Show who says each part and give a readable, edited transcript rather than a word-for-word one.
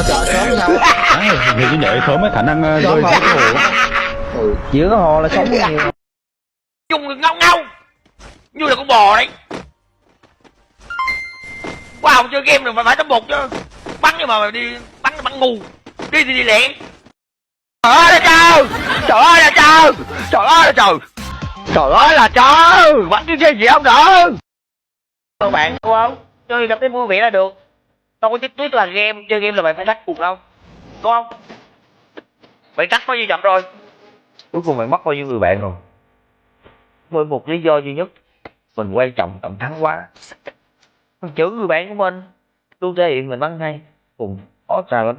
Speaker 1: Chợ sớm sao?
Speaker 2: Thì như vậy sớm mới khả năng rơi
Speaker 1: Sớm
Speaker 2: xuống hồ.
Speaker 1: giữa cái hồ là sống nhiều.
Speaker 3: Chung ngông ngông như là con bò đấy. Wow, chơi game rồi mà phải top 1 chứ. Bắn nhưng mà đi bắn ngu. Đi lẹ. Trời ơi là trời. Trời ơi là trời. Trời ơi là trời. Trời ơi là trời. Bắn cái gì không được. Các bạn đúng không? Chơi gặp thấy vui vẻ là được. Đâu có nhất quyết là game, chơi game là bạn phải đắt cùng đâu. Đúng không? Bạn đắt bao nhiêu trận rồi? Cuối cùng bạn mất bao nhiêu người bạn rồi? Với một lý do duy nhất, mình quan trọng tầm thắng quá. Mình chữ người bạn của mình luôn thể hiện mình bắn hay cùng khó trà lắm.